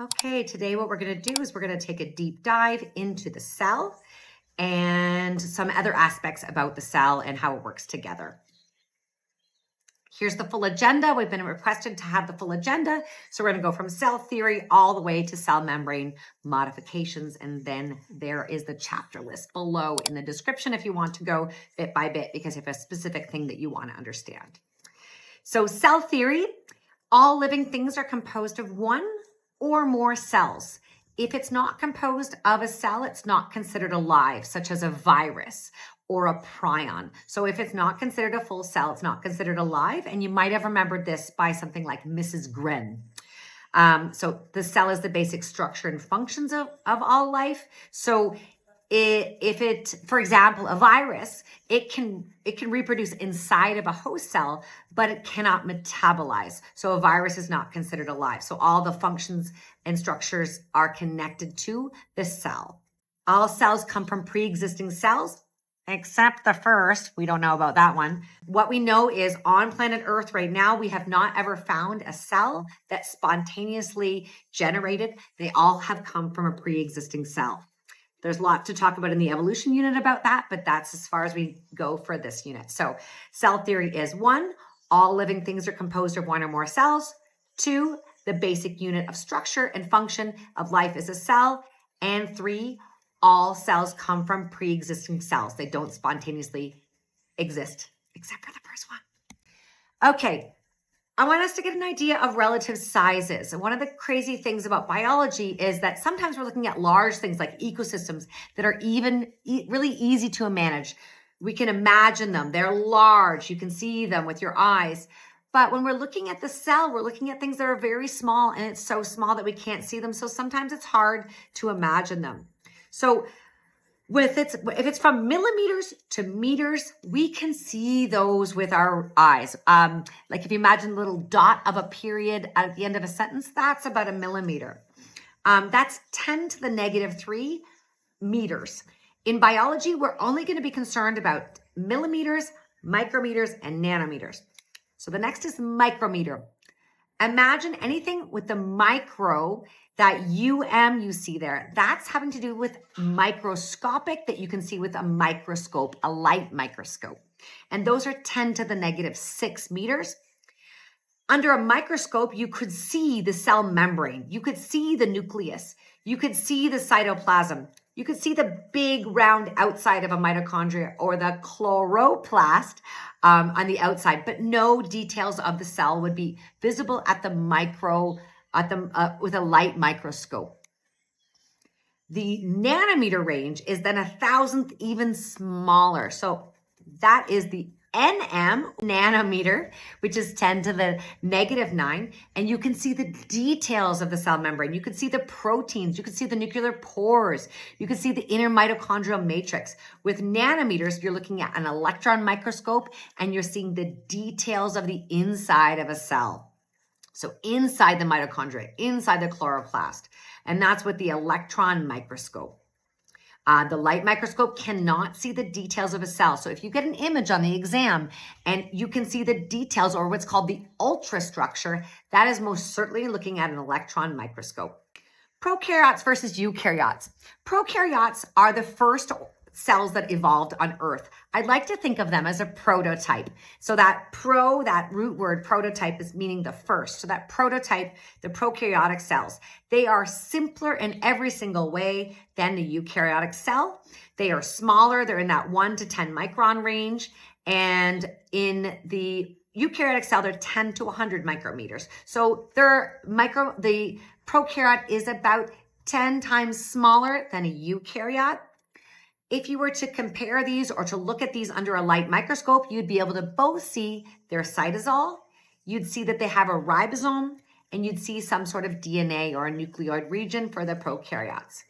Okay, today what we're going to do is we're going to take a deep dive into the cell and some other aspects about the cell and how it works together. Here's the full agenda. We've been requested to have the full agenda. So we're going to go from cell theory all the way to cell membrane modifications. And then there is the chapter list below in the description if you want to go bit by bit because you have a specific thing that you want to understand. So cell theory, all living things are composed of one or more cells. If it's not composed of a cell, it's not considered alive, such as a virus or a prion. So if it's not considered a full cell, it's not considered alive. And you might have remembered this by something like Mrs. Gren. So the cell is the basic structure and functions of all life. So for example, a virus, it can reproduce inside of a host cell, but it cannot metabolize. So a virus is not considered alive. So all the functions and structures are connected to the cell. All cells come from pre-existing cells, except the first. We don't know about that one. What we know is on planet Earth right now, we have not ever found a cell that's spontaneously generated. They all have come from a pre-existing cell. There's a lot to talk about in the evolution unit about that, but that's as far as we go for this unit. So cell theory is 1, all living things are composed of one or more cells. 2, the basic unit of structure and function of life is a cell. And 3, all cells come from pre-existing cells. They don't spontaneously exist, except for the first one. Okay. I want us to get an idea of relative sizes. And one of the crazy things about biology is that sometimes we're looking at large things like ecosystems that are even really easy to manage. We can imagine them. They're large. You can see them with your eyes. But when we're looking at the cell, we're looking at things that are very small, and it's so small that we can't see them. So sometimes it's hard to imagine them. So if it's from millimeters to meters, we can see those with our eyes. Like if you imagine a little dot of a period at the end of a sentence, that's about a millimeter. That's 10 to the negative 3 meters. In biology, we're only going to be concerned about millimeters, micrometers, and nanometers. So the next is micrometer. Imagine anything with the micro, that you see there, that's having to do with microscopic, that you can see with a microscope, a light microscope. And those are 10 to the negative 6 meters. Under a microscope, you could see the cell membrane. You could see the nucleus. You could see the cytoplasm. You could see the big round outside of a mitochondria or the chloroplast on the outside, but no details of the cell would be visible at the with a light microscope. The nanometer range is then 1,000th even smaller. So that is the NM, nanometer, which is 10 to the negative 9. And you can see the details of the cell membrane. You can see the proteins. You can see the nuclear pores. You can see the inner mitochondrial matrix. With nanometers, you're looking at an electron microscope and you're seeing the details of the inside of a cell. So inside the mitochondria, inside the chloroplast. And that's with the electron microscope. The light microscope cannot see the details of a cell. So if you get an image on the exam and you can see the details or what's called the ultrastructure, that is most certainly looking at an electron microscope. Prokaryotes versus eukaryotes. Prokaryotes are the first cells that evolved on Earth. I'd like to think of them as a prototype. So that root word prototype is meaning the first. So that prototype, the prokaryotic cells, they are simpler in every single way than the eukaryotic cell. They are smaller. They're in that 1 to 10 micron range. And in the eukaryotic cell, they're 10 to 100 micrometers. So the prokaryote is about 10 times smaller than a eukaryote. If you were to compare these or to look at these under a light microscope, you'd be able to both see their cytosol, you'd see that they have a ribosome, and you'd see some sort of DNA or a nucleoid region for the prokaryotes.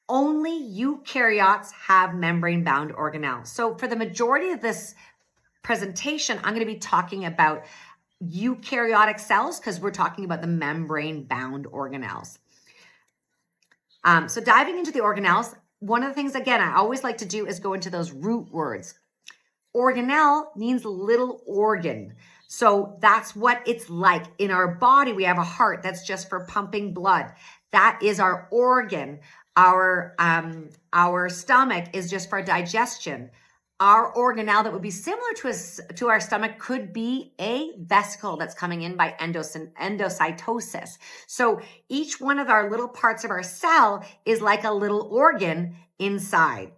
Only eukaryotes have membrane-bound organelles. So for the majority of this presentation, I'm going to be talking about eukaryotic cells because we're talking about the membrane-bound organelles. So diving into the organelles, one of the things, again, I always like to do is go into those root words. Organelle means little organ. So that's what it's like. In our body, we have a heart that's just for pumping blood. That is our organ. Our stomach is just for digestion. Our organelle that would be similar to our stomach could be a vesicle that's coming in by endocytosis. So each one of our little parts of our cell is like a little organ inside.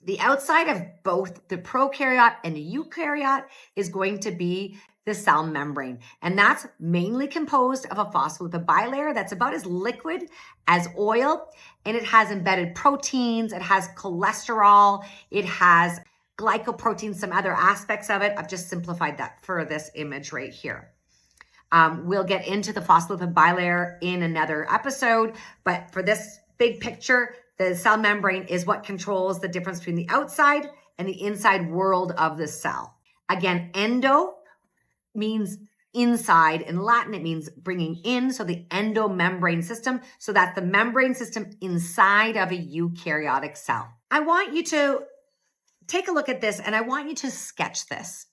The outside of both the prokaryote and the eukaryote is going to be the cell membrane. And that's mainly composed of a phospholipid bilayer that's about as liquid as oil. And it has embedded proteins, it has cholesterol, it has glycoproteins, some other aspects of it. I've just simplified that for this image right here. We'll get into the phospholipid bilayer in another episode, but for this big picture, the cell membrane is what controls the difference between the outside and the inside world of the cell. Again, endo means inside. In Latin, it means bringing in. So the endomembrane system. So that's the membrane system inside of a eukaryotic cell. I want you to take a look at this and I want you to sketch this.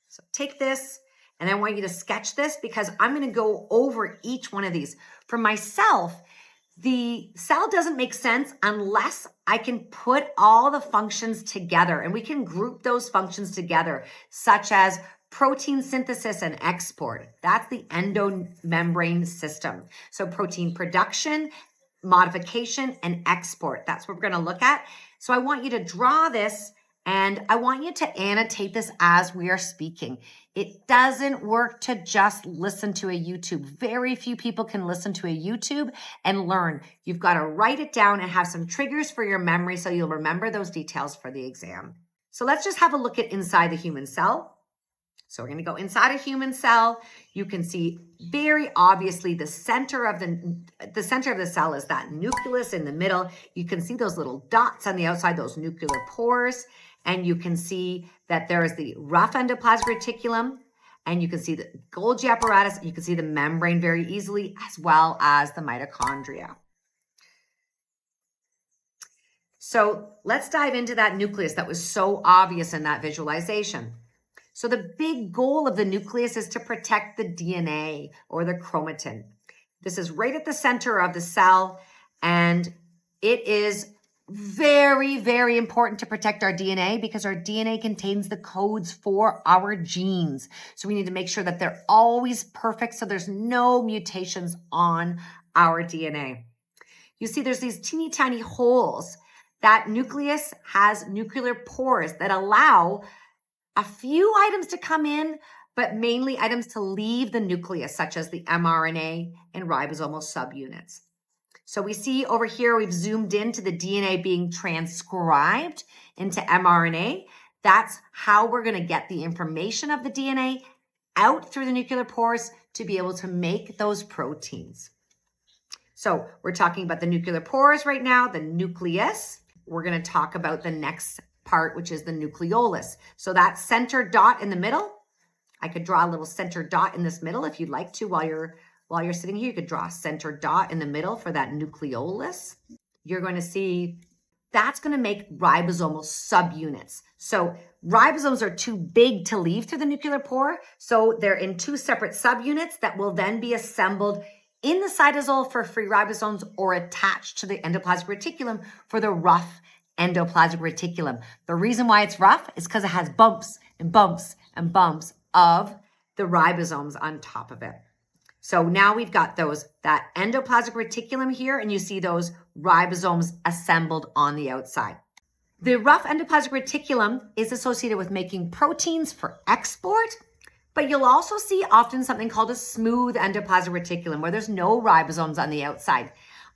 So take this and I want you to sketch this because I'm going to go over each one of these. For myself, the cell doesn't make sense unless I can put all the functions together, and we can group those functions together, such as protein synthesis and export. That's the endomembrane system. So protein production, modification, and export. That's what we're going to look at. So I want you to draw this and I want you to annotate this as we are speaking. It doesn't work to just listen to a YouTube. Very few people can listen to a YouTube and learn. You've got to write it down and have some triggers for your memory so you'll remember those details for the exam. So let's just have a look at inside the human cell. So we're going to go inside a human cell. You can see very obviously the center of the cell is that nucleus in the middle. You can see those little dots on the outside, those nuclear pores. And you can see that there is the rough endoplasmic reticulum, and you can see the Golgi apparatus. You can see the membrane very easily, as well as the mitochondria. So let's dive into that nucleus that was so obvious in that visualization. So the big goal of the nucleus is to protect the DNA or the chromatin. This is right at the center of the cell, and it is very, very important to protect our DNA because our DNA contains the codes for our genes. So we need to make sure that they're always perfect so there's no mutations on our DNA. You see there's these teeny tiny holes. That nucleus has nuclear pores that allow a few items to come in, but mainly items to leave the nucleus, such as the mRNA and ribosomal subunits. So we see over here, we've zoomed into the DNA being transcribed into mRNA. That's how we're going to get the information of the DNA out through the nuclear pores to be able to make those proteins. So we're talking about the nuclear pores right now, the nucleus. We're going to talk about the next part, which is the nucleolus. So that center dot in the middle, I could draw a little center dot in this middle if you'd like to while you're sitting here. You could draw a center dot in the middle for that nucleolus. You're going to see that's going to make ribosomal subunits. So ribosomes are too big to leave through the nuclear pore. So they're in two separate subunits that will then be assembled in the cytosol for free ribosomes or attached to the endoplasmic reticulum for the rough endoplasmic reticulum. The reason why it's rough is because it has bumps and bumps and bumps of the ribosomes on top of it. So now we've got that endoplasmic reticulum here, and you see those ribosomes assembled on the outside. The rough endoplasmic reticulum is associated with making proteins for export, but you'll also see often something called a smooth endoplasmic reticulum where there's no ribosomes on the outside.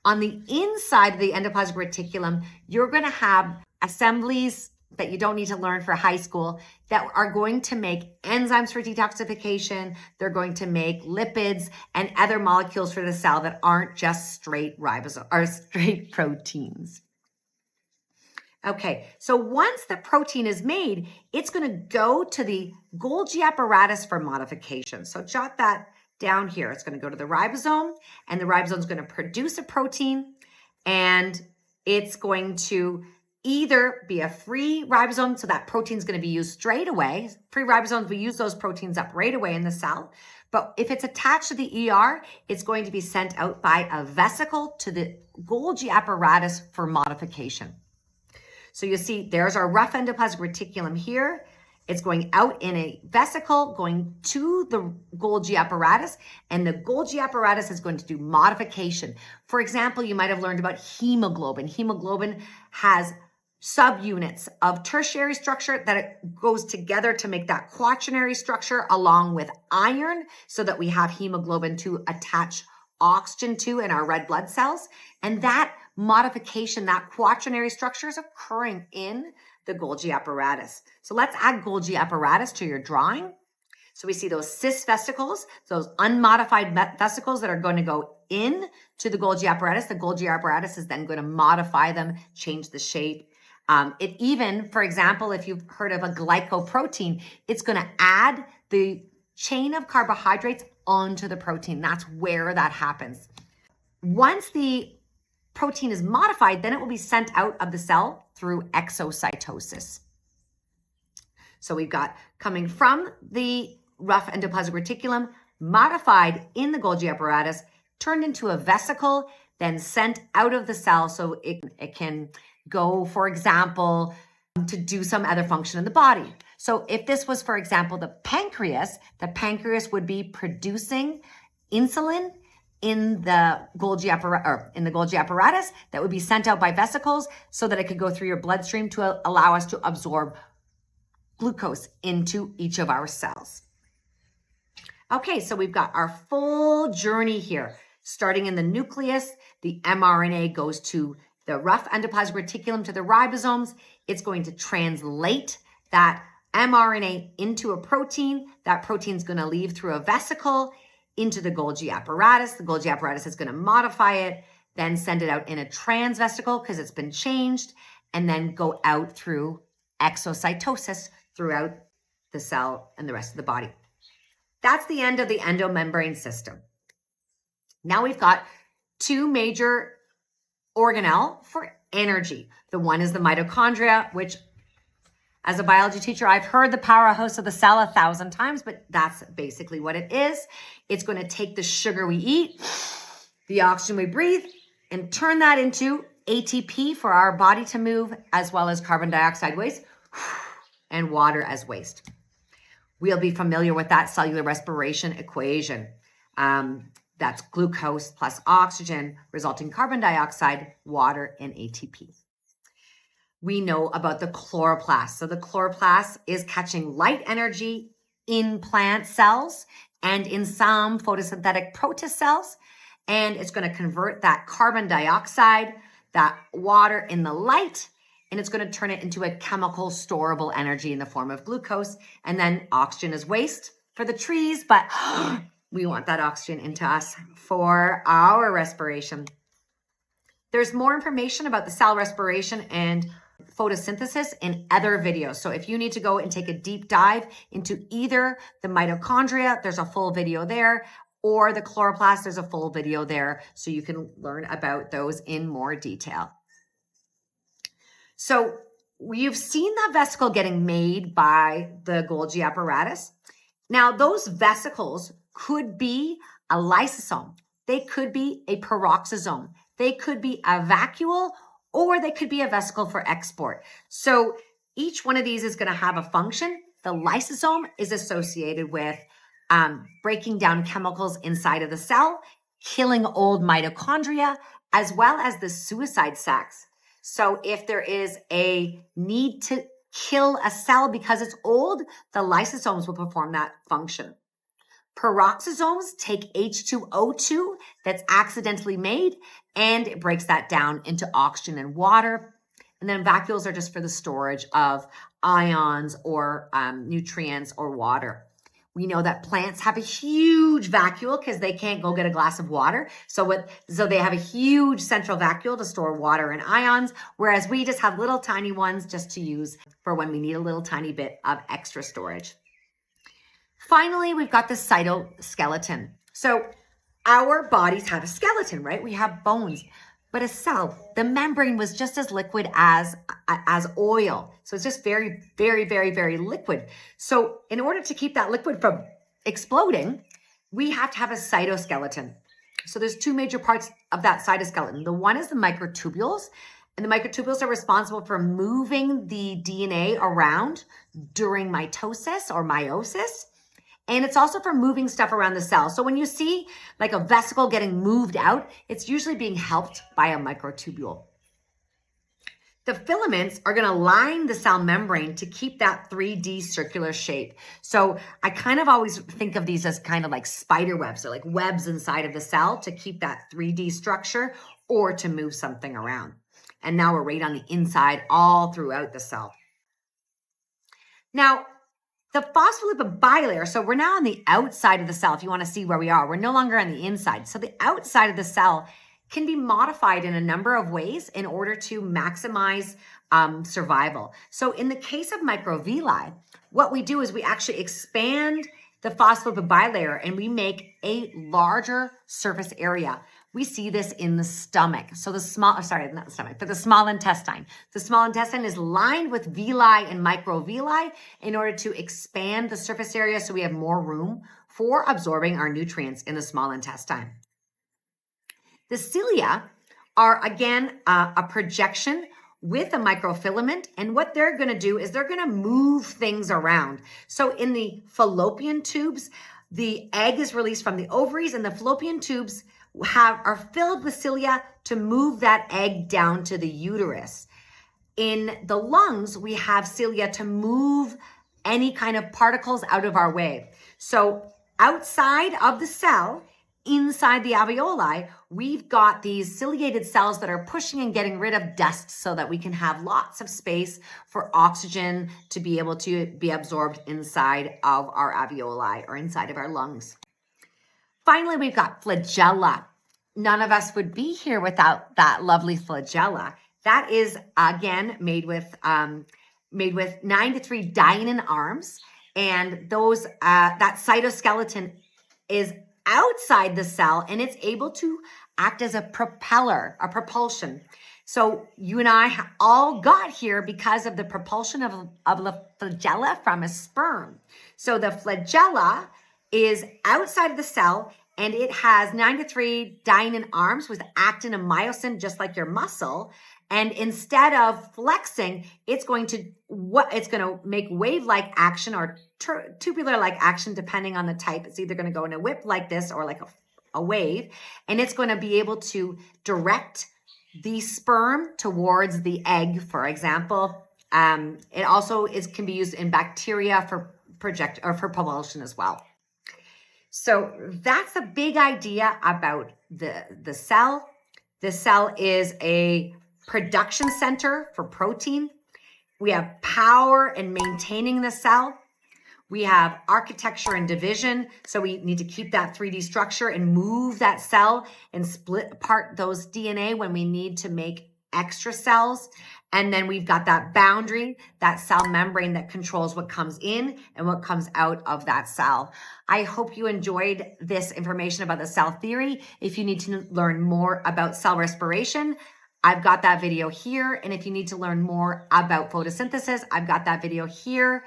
On the inside of the endoplasmic reticulum, you're going to have assemblies that you don't need to learn for high school that are going to make enzymes for detoxification. They're going to make lipids and other molecules for the cell that aren't just straight ribosome or straight proteins. Okay, so once the protein is made, it's going to go to the Golgi apparatus for modification. So jot that down here. It's going to go to the ribosome, and the ribosome is going to produce a protein, and it's going to either be a free ribosome, so that protein is going to be used straight away. Free ribosomes, we use those proteins up right away in the cell. But if it's attached to the ER, it's going to be sent out by a vesicle to the Golgi apparatus for modification. So you see, there's our rough endoplasmic reticulum here. It's going out in a vesicle, going to the Golgi apparatus, and the Golgi apparatus is going to do modification. For example, you might have learned about hemoglobin. Hemoglobin has subunits of tertiary structure that it goes together to make that quaternary structure along with iron, so that we have hemoglobin to attach oxygen to in our red blood cells. And that modification, that quaternary structure, is occurring in the Golgi apparatus. So let's add Golgi apparatus to your drawing. So we see those cis vesicles, those unmodified vesicles that are going to go in to the Golgi apparatus. The Golgi apparatus is then going to modify them, change the shape. It even, for example, if you've heard of a glycoprotein, it's going to add the chain of carbohydrates onto the protein. That's where that happens. Once the protein is modified, then it will be sent out of the cell through exocytosis. So we've got coming from the rough endoplasmic reticulum, modified in the Golgi apparatus, turned into a vesicle, then sent out of the cell so it can go, for example, to do some other function in the body. So if this was, for example, the pancreas would be producing insulin in the Golgi apparatus that would be sent out by vesicles so that it could go through your bloodstream to allow us to absorb glucose into each of our cells. Okay, so we've got our full journey here. Starting in the nucleus, the mRNA goes to the rough endoplasmic reticulum to the ribosomes. It's going to translate that mRNA into a protein. That protein is going to leave through a vesicle into the Golgi apparatus. The Golgi apparatus is going to modify it, then send it out in a transvesicle because it's been changed, and then go out through exocytosis throughout the cell and the rest of the body. That's the end of the endomembrane system. Now we've got two major organelle for energy. The one is the mitochondria, which as a biology teacher, I've heard the powerhouse of the cell 1,000 times, but that's basically what it is. It's going to take the sugar we eat, the oxygen we breathe, and turn that into ATP for our body to move, as well as carbon dioxide waste and water as waste. We'll be familiar with that cellular respiration equation. That's glucose plus oxygen, resulting carbon dioxide, water, and ATP. We know about the chloroplast. So the chloroplast is catching light energy in plant cells and in some photosynthetic protist cells, and it's going to convert that carbon dioxide, that water in the light, and it's going to turn it into a chemical storable energy in the form of glucose. And then oxygen is waste for the trees, but we want that oxygen into us for our respiration. There's more information about the cell respiration and photosynthesis in other videos. So if you need to go and take a deep dive into either the mitochondria, there's a full video there, or the chloroplast, there's a full video there, so you can learn about those in more detail. So you've seen that vesicle getting made by the Golgi apparatus. Now those vesicles could be a lysosome, they could be a peroxisome, they could be a vacuole, or they could be a vesicle for export. So each one of these is going to have a function. The lysosome is associated with breaking down chemicals inside of the cell, killing old mitochondria, as well as the suicide sacs. So if there is a need to kill a cell because it's old, the lysosomes will perform that function. Peroxisomes take H2O2 that's accidentally made, and it breaks that down into oxygen and water. And then vacuoles are just for the storage of ions or nutrients or water. We know that plants have a huge vacuole because they can't go get a glass of water. So they have a huge central vacuole to store water and ions, whereas we just have little tiny ones just to use for when we need a little tiny bit of extra storage. Finally, we've got the cytoskeleton. So our bodies have a skeleton, right? We have bones. But a cell, the membrane was just as liquid as oil. So it's just very, very, very, very liquid. So in order to keep that liquid from exploding, we have to have a cytoskeleton. So there's two major parts of that cytoskeleton. The one is the microtubules, and the microtubules are responsible for moving the DNA around during mitosis or meiosis. And it's also for moving stuff around the cell. So when you see like a vesicle getting moved out, it's usually being helped by a microtubule. The filaments are going to line the cell membrane to keep that 3D circular shape. So I kind of always think of these as kind of like spider webs, or like webs inside of the cell to keep that 3D structure or to move something around. And now we're right on the inside all throughout the cell. Now, the phospholipid bilayer, so we're now on the outside of the cell if you want to see where we are. We're no longer on the inside. So the outside of the cell can be modified in a number of ways in order to maximize survival. So in the case of microvilli, what we do is we actually expand the phospholipid bilayer and we make a larger surface area. We see this in the stomach. So the small, sorry, not the stomach, but the small intestine. The small intestine is lined with villi and microvilli in order to expand the surface area so we have more room for absorbing our nutrients in the small intestine. The cilia are, again, a projection with a microfilament, and what they're going to do is they're going to move things around. So in the fallopian tubes, the egg is released from the ovaries, and the fallopian tubes are filled with cilia to move that egg down to the uterus. In the lungs, we have cilia to move any kind of particles out of our way. So outside of the cell, inside the alveoli, we've got these ciliated cells that are pushing and getting rid of dust so that we can have lots of space for oxygen to be able to be absorbed inside of our alveoli or inside of our lungs. Finally, we've got flagella. None of us would be here without that lovely flagella. That is, again, made with 9 to 3 dynein arms, and those that cytoskeleton is outside the cell, and it's able to act as a propeller, a propulsion. So you and I all got here because of the propulsion of the flagella from a sperm. So the flagella is outside of the cell, and it has 9 to 3 dynein arms with actin and myosin, just like your muscle. And instead of flexing, it's going to make wave-like action or tubular-like action, depending on the type. It's either going to go in a whip like this or like a wave, and it's going to be able to direct the sperm towards the egg, for example. It also can be used in bacteria for propulsion as well. So that's a big idea about the cell. The cell is a production center for protein. We have power in maintaining the cell. We have architecture and division. So we need to keep that 3D structure and move that cell and split apart those DNA when we need to make extra cells. And then we've got that boundary, that cell membrane that controls what comes in and what comes out of that cell. I hope you enjoyed this information about the cell theory. If you need to learn more about cell respiration, I've got that video here. And if you need to learn more about photosynthesis, I've got that video here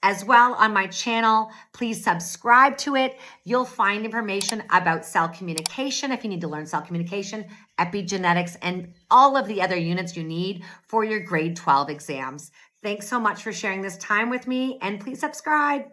as well on my channel. Please subscribe to it. You'll find information about cell communication if you need to learn cell communication, epigenetics, and all of the other units you need for your grade 12 exams. Thanks so much for sharing this time with me, and please subscribe.